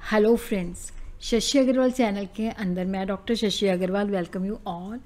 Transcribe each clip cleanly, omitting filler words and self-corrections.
Hello friends, Shashi Agrawal channel के अंदर मैं doctor Shashi Agrawal welcome you all.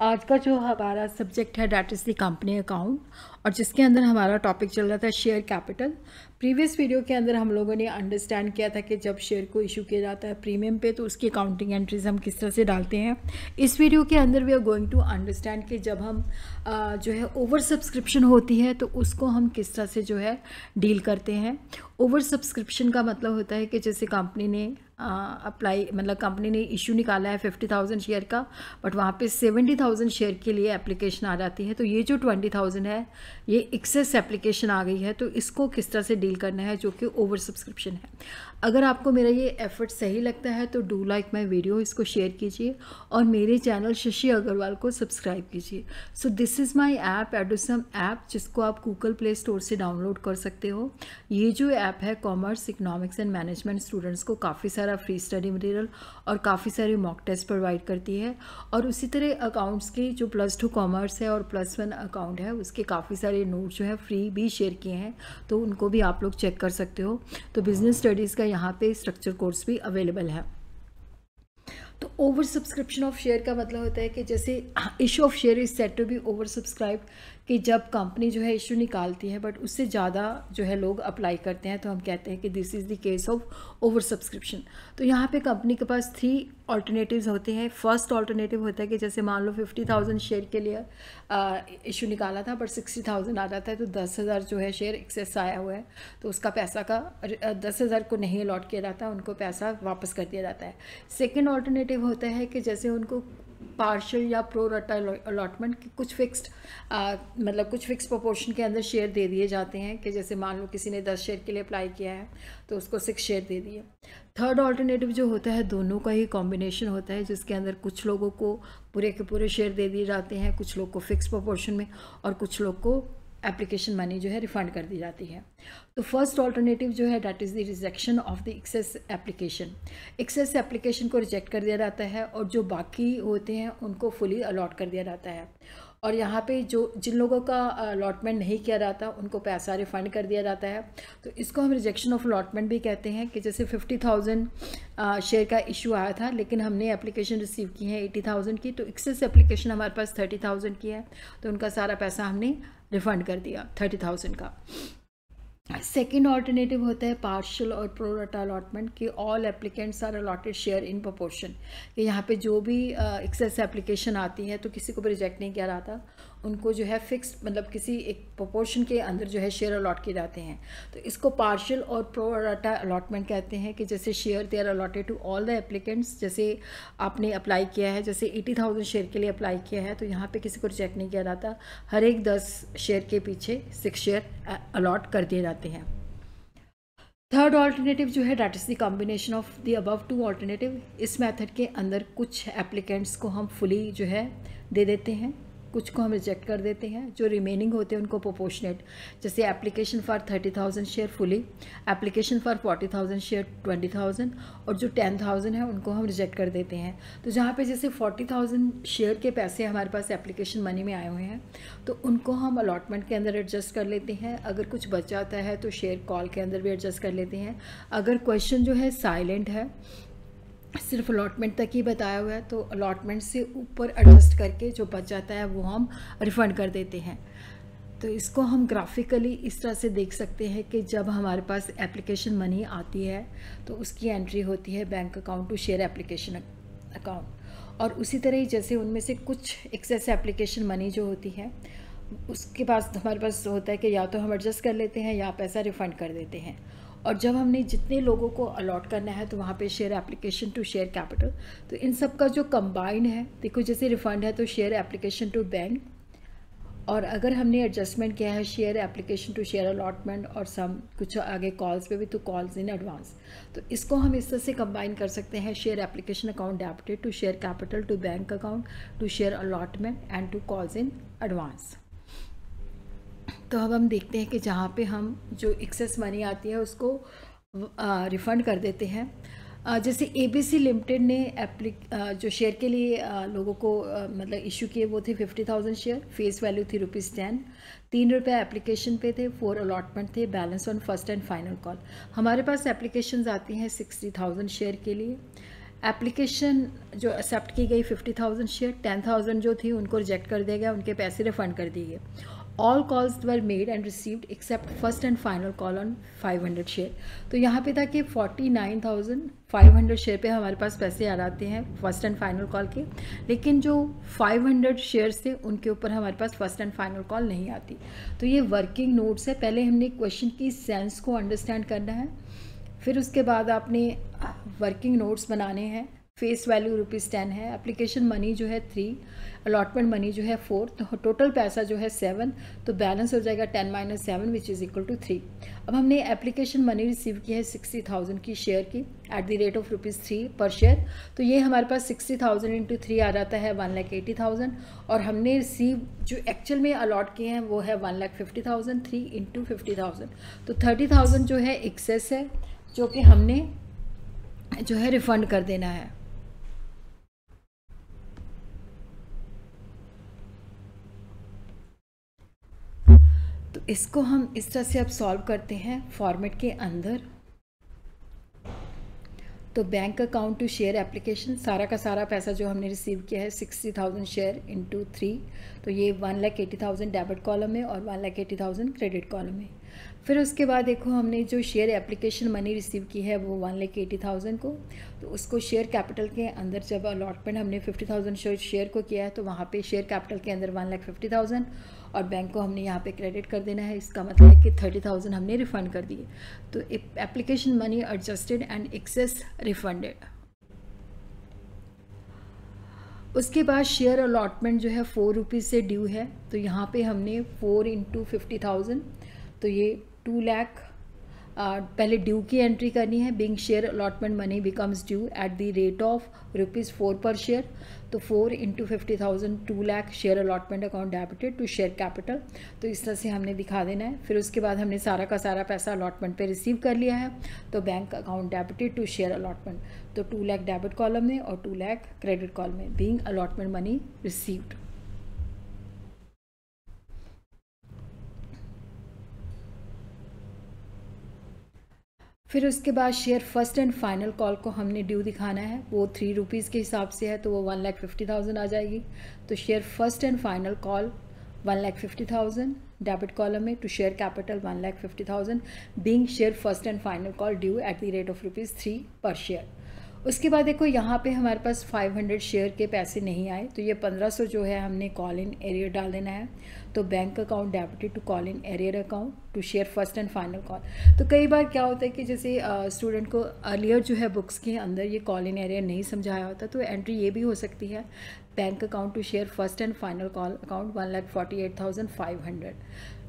आज का जो हमारा सब्जेक्ट है that is the company account, और जिसके अंदर हमारा टॉपिक चल रहा था शेयर कैपिटल। प्रीवियस वीडियो के अंदर हम लोगों ने अंडरस्टैंड किया था कि जब शेयर को इशू किया जाता है प्रीमियम पे तो उसकी अकाउंटिंग एंट्रीज हम किस तरह से डालते हैं। इस वीडियो के अंदर we are going to understand कि जब हम जो है ओवर सब्सक्रिप्शन होती है तो उसको हम किस तरह से जो है डील करते हैं। ओवर सब्सक्रिप्शन का मतलब होता है कि जैसे कंपनी ने अप्लाई मतलब कंपनी ने इशू निकाला है 50,000 शेयर का, बट वहाँ पे 70,000 शेयर के लिए एप्लीकेशन आ जाती है, तो ये जो 20,000 है ये एक्सेस एप्लीकेशन आ गई है, तो इसको किस तरह से डील करना है जो कि ओवर सब्सक्रिप्शन है। अगर आपको मेरा ये एफर्ट सही लगता है तो डू लाइक माई वीडियो, इसको शेयर कीजिए और मेरे चैनल शशि अग्रवाल को सब्सक्राइब कीजिए। So this is my app एडोसम ऐप, जिसको आप गूगल प्ले स्टोर से डाउनलोड कर सकते हो। ये जो ऐप है commerce, economics and management students को काफ़ी सारा फ्री स्टडी मटेरियल और काफ़ी सारे मॉक टेस्ट प्रोवाइड करती है, और उसी तरह अकाउंट्स की जो +2 कॉमर्स है और +1 अकाउंट है उसके काफ़ी सारे नोट जो है फ्री भी शेयर किए हैं, तो उनको भी आप लोग चेक कर सकते हो। तो बिजनेस स्टडीज़ का यहाँ पे स्ट्रक्चर कोर्स भी अवेलेबल है। तो ओवर सब्सक्रिप्शन ऑफ शेयर का मतलब होता है कि जैसे issue of share is set to be over subscribe, कि जब कंपनी जो है इशू निकालती है बट उससे ज़्यादा जो है लोग अप्लाई करते हैं तो हम कहते हैं कि this is the case of over subscription. तो यहाँ पे कंपनी के पास 3 ऑल्टरनेटिव्स होते हैं। फर्स्ट ऑल्टरनेटिव होता है कि जैसे मान लो 50,000 शेयर के लिए इशू निकाला था बट 60,000 आ जाता है, तो 10,000 जो है शेयर एक्सेस आया हुआ है तो उसका पैसा का 10,000 को नहीं अलॉट किया जाता, उनको पैसा वापस कर दिया जाता है। सेकेंड ऑल्टरनेटिव होता है कि जैसे उनको पार्शियल या प्रो रटा अलॉटमेंट की कुछ फिक्स्ड मतलब कुछ फिक्स प्रोपोर्शन के अंदर शेयर दे दिए जाते हैं, कि जैसे मान लो किसी ने 10 शेयर के लिए अप्लाई किया है तो उसको 6 शेयर दे दिए। थर्ड ऑल्टरनेटिव जो होता है दोनों का ही कॉम्बिनेशन होता है, जिसके अंदर कुछ लोगों को पूरे के पूरे शेयर दे दिए जाते हैं, कुछ लोग को फिक्स प्रोपोर्शन में, और कुछ लोग को एप्लीकेशन मनी जो है रिफंड कर दी जाती है। तो फर्स्ट ऑल्टरनेटिव जो है that is the rejection of the excess application. Excess application को रिजेक्ट कर दिया जाता है और जो बाकी होते हैं उनको फुली अलॉट कर दिया जाता है, और यहाँ पे जो जिन लोगों का अलॉटमेंट नहीं किया जाता उनको पैसा रिफ़ंड कर दिया जाता है। तो इसको हम रिजेक्शन ऑफ अलॉटमेंट भी कहते हैं, कि जैसे 50,000 शेयर का इशू आया था लेकिन हमने एप्लीकेशन रिसीव की है 80,000 की, तो एक्सेस एप्लीकेशन हमारे पास 30,000 की है, तो उनका सारा पैसा हमने रिफ़ंड कर दिया 30,000 का। सेकेंड ऑल्टरनेटिव होता है पार्शियल और प्रो रटा अलॉटमेंट, कि all applicants are allotted share in proportion, कि यहाँ पे जो भी एक्सेस एप्लीकेशन आती है तो किसी को भी रिजेक्ट नहीं किया जाता, उनको जो है फिक्स मतलब किसी एक प्रोपोर्शन के अंदर जो है शेयर अलॉट किए जाते हैं। तो इसको पार्शियल और प्रो रटा अलॉटमेंट कहते हैं, कि जैसे share they are allotted to all the applicants. जैसे आपने अप्लाई किया है, जैसे 80,000 शेयर के लिए अप्लाई किया है, तो यहाँ पे किसी को रिजेक्ट नहीं किया जाता, हर एक 10 शेयर के पीछे 6 शेयर अलॉट कर दिए जाते हैं। थर्ड ऑल्टरनेटिव जो है that is the combination of the above 2 alternative. इस मेथड के अंदर कुछ एप्लीकेंट्स को हम फुली जो है दे देते हैं, कुछ को हम रिजेक्ट कर देते हैं, जो रिमेनिंग होते हैं उनको प्रोपोर्शनेट, जैसे application for 30,000 share fully, application for 40,000 share 20,000, और जो 10,000 है उनको हम रिजेक्ट कर देते हैं। तो जहाँ पे जैसे 40,000 शेयर के पैसे हमारे पास एप्लीकेशन मनी में आए हुए हैं तो उनको हम अलॉटमेंट के अंदर एडजस्ट कर लेते हैं, अगर कुछ बच जाता है तो शेयर कॉल के अंदर भी एडजस्ट कर लेते हैं। अगर क्वेश्चन जो है साइलेंट है, सिर्फ अलॉटमेंट तक ही बताया हुआ है, तो अलॉटमेंट से ऊपर एडजस्ट करके जो बच जाता है वो हम रिफ़ंड कर देते हैं। तो इसको हम ग्राफिकली इस तरह से देख सकते हैं कि जब हमारे पास एप्लीकेशन मनी आती है तो उसकी एंट्री होती है bank account to share application account, और उसी तरह ही जैसे उनमें से कुछ एक्सेस एप्लीकेशन मनी जो होती है उसके पास हमारे पास होता है कि या तो हम एडजस्ट कर लेते हैं या पैसा रिफ़ंड कर देते हैं। और जब हमने जितने लोगों को अलॉट करना है तो वहाँ पे share application to share capital, तो इन सब का जो कंबाइन है, देखो जैसे रिफ़ंड है तो शेयर एप्लीकेशन टू बैंक, और अगर हमने एडजस्टमेंट किया है share application to share allotment और सम कुछ आगे कॉल्स पे भी, तो कॉल्स इन एडवांस। तो इसको हम इस तरह से कंबाइन कर सकते हैं, share application account debited to share capital to bank account to share allotment and to calls in advance. तो अब हम देखते हैं कि जहाँ पे हम जो एक्सेस मनी आती है उसको रिफ़ंड कर देते हैं। जैसे एबीसी लिमिटेड ने जो शेयर के लिए लोगों को मतलब इशू किए वो थे 50,000 शेयर, फेस वैल्यू थी ₹10, ₹3 एप्लीकेशन पे थे, 4 अलॉटमेंट थे, balance on first and final call. हमारे पास एप्लीकेशंस आती हैं 60,000 शेयर के लिए। एप्लीकेशन जो एक्सेप्ट की गई 50,000 शेयर, 10,000 जो थी उनको रिजेक्ट कर दिया गया, उनके पैसे रिफंड कर दिए गए। All calls were made and received accept first and final call on 500 share. तो यहाँ पे था कि 49,500 शेयर पे हमारे पास पैसे आ जाते हैं फर्स्ट एंड फाइनल कॉल के, लेकिन जो 500 शेयर्स थे उनके ऊपर हमारे पास फर्स्ट एंड फाइनल कॉल नहीं आती। तो ये वर्किंग नोट्स है। पहले हमने क्वेश्चन की सेंस को अंडरस्टैंड करना है, फिर उसके बाद आपने वर्किंग नोट्स बनाने हैं। फेस वैल्यू ₹10 है, एप्लीकेशन मनी जो है 3, अलॉटमेंट मनी जो है 4, तो टोटल पैसा जो है 7, तो बैलेंस हो जाएगा 10 - 7 विच इज़ इक्वल टू 3। अब हमने एप्लीकेशन मनी रिसीव की है 60,000 की शेयर की eight the rate of ₹3 per share. तो ये हमारे पास 60,000 इंटू 3 आ जाता है 1,80,000, और हमने रिसीव जो एक्चुअल में अलॉट किए हैं वो है 1,50,000, 3 इंटू 50,000, तो 30,000 जो है एक्सेस है, जो कि हमने जो है रिफ़ंड कर देना है। तो इसको हम इस तरह से अब सॉल्व करते हैं फॉर्मेट के अंदर। तो bank account to share application, सारा का सारा पैसा जो हमने रिसीव किया है 60,000 शेयर इंटू 3, तो ये 1,80,000 डेबिट कॉलम में और 1,80,000 क्रेडिट कॉलम में। फिर उसके बाद देखो हमने जो शेयर एप्लीकेशन मनी रिसीव की है वो 1,80,000 को, तो उसको शेयर कैपिटल के अंदर जब अलॉटमेंट हमने 50,000 शेयर को किया है तो वहाँ पे शेयर कैपिटल के अंदर 1,50,000 और बैंक को हमने यहाँ पे क्रेडिट कर देना है। इसका मतलब है कि 30,000 हमने रिफ़ंड कर दिए। तो application money adjusted and excess refunded. उसके बाद शेयर अलॉटमेंट जो है ₹4 से ड्यू है, तो यहाँ पे हमने 4 इंटू 50,000, तो ये 2 लाख पहले ड्यू की एंट्री करनी है। Being share allotment money becomes due at the rate of ₹4 per share, तो 4 into 50,000 2 lakh share allotment account debited to share capital. तो इस तरह से हमने दिखा देना है। फिर उसके बाद हमने सारा का सारा पैसा अलॉटमेंट पे रिसीव कर लिया है, तो bank account debited to share allotment, तो 2 लाख डेबिट कॉलम में और 2 लाख क्रेडिट कॉलम में, बीइंग अलॉटमेंट मनी रिसीव्ड। फिर उसके बाद share first and final call को हमने ड्यू दिखाना है, वो ₹3 के हिसाब से है, तो वो 1,50,000 आ जाएगी। तो share first and final call 1,50,000 debit column में to share capital 1,50,000, being share first and final call due at the rate of ₹3 per share. उसके बाद देखो यहाँ पे हमारे पास 500 शेयर के पैसे नहीं आए, तो ये 1500 जो है हमने कॉल इन एरियर डाल देना है। तो bank account debited to call in arrear account to share first and final call. तो कई बार क्या होता है कि जैसे स्टूडेंट को अर्लियर जो है बुक्स के अंदर ये कॉल इन एरियर नहीं समझाया होता, तो एंट्री ये भी हो सकती है, bank account to share first and final call account 1,48,500।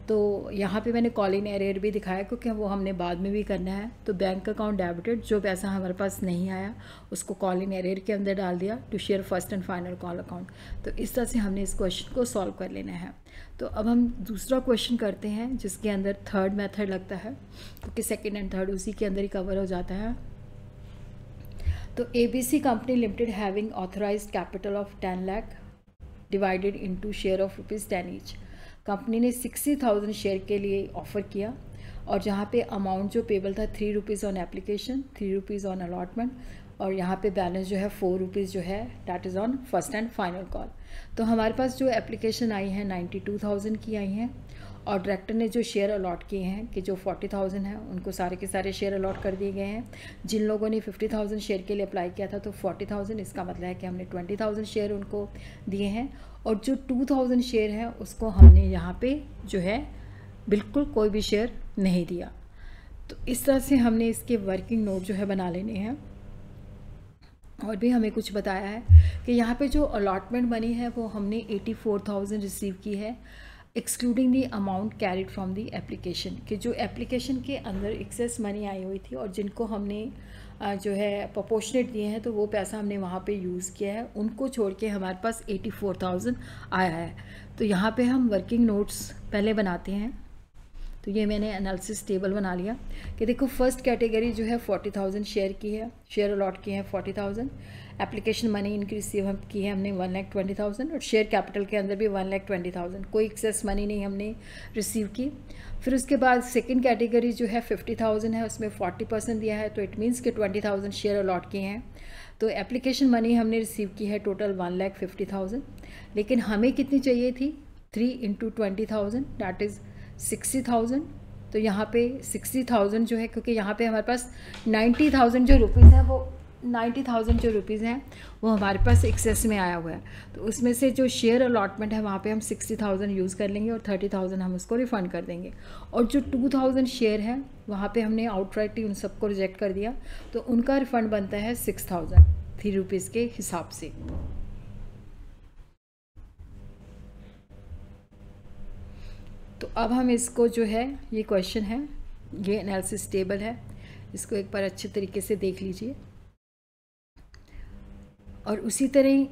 तो यहाँ पे मैंने कॉल इन एरियर भी दिखाया क्योंकि वो हमने बाद में भी करना है। तो बैंक अकाउंट डेबिटेड, जो पैसा हमारे पास नहीं आया उसको कॉल इन एरियर के अंदर डाल दिया to share first and final call account. तो इस तरह से हमने इस क्वेश्चन को सॉल्व कर लेना है। तो अब हम दूसरा क्वेश्चन करते हैं जिसके अंदर थर्ड मेथड लगता है, क्योंकि सेकेंड एंड थर्ड उसी के अंदर ही कवर हो जाता है। तो ABC company limited having authorised capital of 10 lakh divided into share of ₹10 each. Company ने 60,000 शेयर के लिए ऑफ़र किया, और जहाँ पे अमाउंट जो पेबल था ₹3 ऑन एप्लीकेशन, ₹3 ऑन अलॉटमेंट, और यहाँ पे बैलेंस जो है ₹4 जो है that is on first and final call. तो हमारे पास जो एप्लीकेशन आई है 92,000 की आई हैं, और डायरेक्टर ने जो शेयर अलॉट किए हैं कि जो 40,000 हैं उनको सारे के सारे शेयर अलॉट कर दिए गए हैं। जिन लोगों ने 50,000 शेयर के लिए अप्लाई किया था तो 40,000, इसका मतलब है कि हमने 20,000 शेयर उनको दिए हैं, और जो 2,000 शेयर है उसको हमने यहाँ पे जो है बिल्कुल कोई भी शेयर नहीं दिया। तो इस तरह से हमने इसके वर्किंग नोट जो है बना लेने हैं। और भी हमें कुछ बताया है कि यहाँ पे जो अलॉटमेंट मनी है वो हमने 84,000 रिसीव की है, excluding the amount carried from the application, कि जो एप्लीकेशन के अंदर एक्सेस मनी आई हुई थी और जिनको हमने जो है प्रोपोर्शनेट दिए हैं तो वो पैसा हमने वहाँ पे यूज़ किया है, उनको छोड़ के हमारे पास 84,000 आया है। तो यहाँ पे हम वर्किंग नोट्स पहले बनाते हैं। तो ये मैंने एनालिसिस टेबल बना लिया कि देखो फर्स्ट कैटेगरी जो है 40,000 शेयर की है, शेयर अलॉट किए हैं 40,000, एप्लीकेशन मनी इनकी रिसीव हम की है हमने 1,20,000 और शेयर कैपिटल के अंदर भी 1,20,000, कोई एक्सेस मनी नहीं हमने रिसीव की। फिर उसके बाद सेकंड कैटेगरी जो है 50,000 है, उसमें 40% दिया है, तो इट मीन्स कि 20,000 शेयर अलॉट किए हैं। तो एप्लीकेशन मनी हमने रिसीव की है टोटल 1,50,000, लेकिन हमें कितनी चाहिए थी 3 × 20,000 दैट इज़ 60,000। तो यहाँ पे 60,000 जो है, क्योंकि यहाँ पे हमारे पास 90,000 जो रुपीज़ है वो 90,000 जो रुपीज़ हैं वो हमारे पास एक्सेस में आया हुआ है। तो उसमें से जो शेयर अलॉटमेंट है वहाँ पे हम 60,000 यूज़ कर लेंगे और 30,000 हम उसको रिफ़ंड कर देंगे। और जो 2,000 शेयर है वहाँ पे हमने आउटराइटली उन सबको रिजेक्ट कर दिया, तो उनका रिफ़ंड बनता है 6,000 3 रुपीज़ के हिसाब से। तो अब हम इसको जो है, ये क्वेश्चन है, ये एनालिसिस टेबल है, इसको एक बार अच्छे तरीके से देख लीजिए। और उसी तरह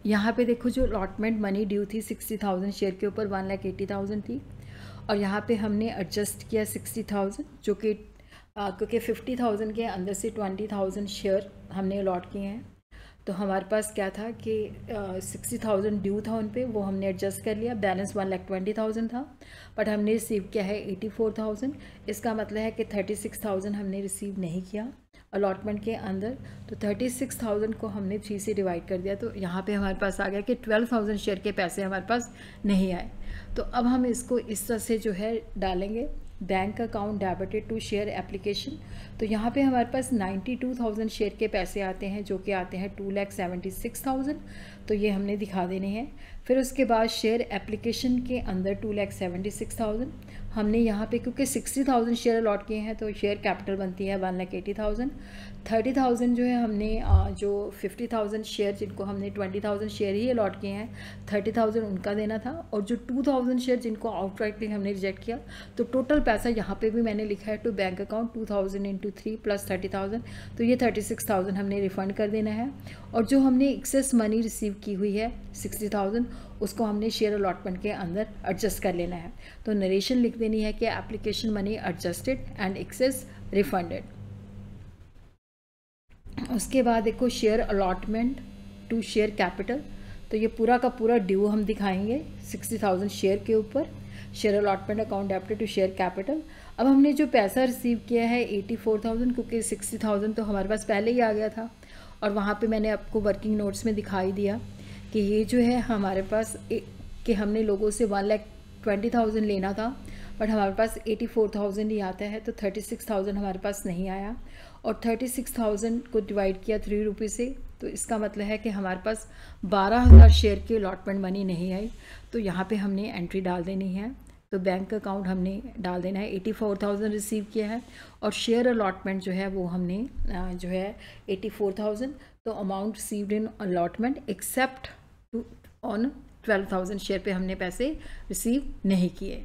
यहाँ पे देखो जो अलॉटमेंट मनी ड्यू थी 60,000 शेयर के ऊपर 1,80,000 थी, और यहाँ पे हमने एडजस्ट किया 60,000 जो कि क्योंकि 50,000 के अंदर से 20,000 शेयर हमने अलॉट किए हैं, तो हमारे पास क्या था कि 60,000 ड्यू था उन पे, वो हमने एडजस्ट कर लिया, बैलेंस 1,20,000 था, बट हमने रिसीव किया है 84,000। इसका मतलब है कि 36,000 हमने रिसीव नहीं किया अलॉटमेंट के अंदर, तो 36,000 को हमने 3 से डिवाइड कर दिया, तो यहाँ पे हमारे पास आ गया कि 12,000 शेयर के पैसे हमारे पास नहीं आए। तो अब हम इसको इस तरह से जो है डालेंगे, bank account debited to share application. तो यहाँ पे हमारे पास 92,000 शेयर के पैसे आते हैं जो कि आते हैं 2,76,000, तो ये हमने दिखा देने हैं। फिर उसके बाद शेयर एप्लीकेशन के अंदर 2,76,000 हमने यहाँ पे, क्योंकि 60,000 शेयर अलॉट किए हैं तो शेयर कैपिटल बनती है 1,80,000। 30,000 जो है हमने जो 50,000 शेयर जिनको हमने 20,000 शेयर ही अलॉट किए हैं, 30,000 उनका देना था, और जो 2,000 शेयर जिनको आउटराइटली हमने रिजेक्ट किया, तो टोटल पैसा यहाँ पे भी मैंने लिखा है टू बैंक अकाउंट 2,000 × 3 + 30,000, तो ये 36,000 हमने रिफ़ंड कर देना है। और जो हमने एक्सेस मनी रिसीव की हुई है 60,000, उसको हमने शेयर अलॉटमेंट के अंदर एडजस्ट कर लेना है। तो नरेशन लिख देनी है कि application money adjusted and excess refunded. उसके बाद देखो share allotment to share capital, तो ये पूरा का पूरा ड्यू हम दिखाएंगे 60,000 शेयर के ऊपर, share allotment account debited to share capital. अब हमने जो पैसा रिसीव किया है 84,000, क्योंकि 60,000 तो हमारे पास पहले ही आ गया था, और वहाँ पे मैंने आपको वर्किंग नोट्स में दिखाई दिया कि ये जो है हमारे पास कि हमने लोगों से 1,20,000 लेना था, बट हमारे पास 84,000 ही आता है, तो 36,000 हमारे पास नहीं आया, और 36,000 को डिवाइड किया 3 रुपये से, तो इसका मतलब है कि हमारे पास 12,000 शेयर की अलॉटमेंट मनी नहीं आई। तो यहाँ पे हमने एंट्री डाल देनी है, तो बैंक अकाउंट हमने डाल देना है 84,000 रिसीव किया है, और शेयर अलॉटमेंट जो है वो हमने जो है 84,000, तो amount received in allotment except on 12,000 share पे हमने पैसे रिसीव नहीं किए।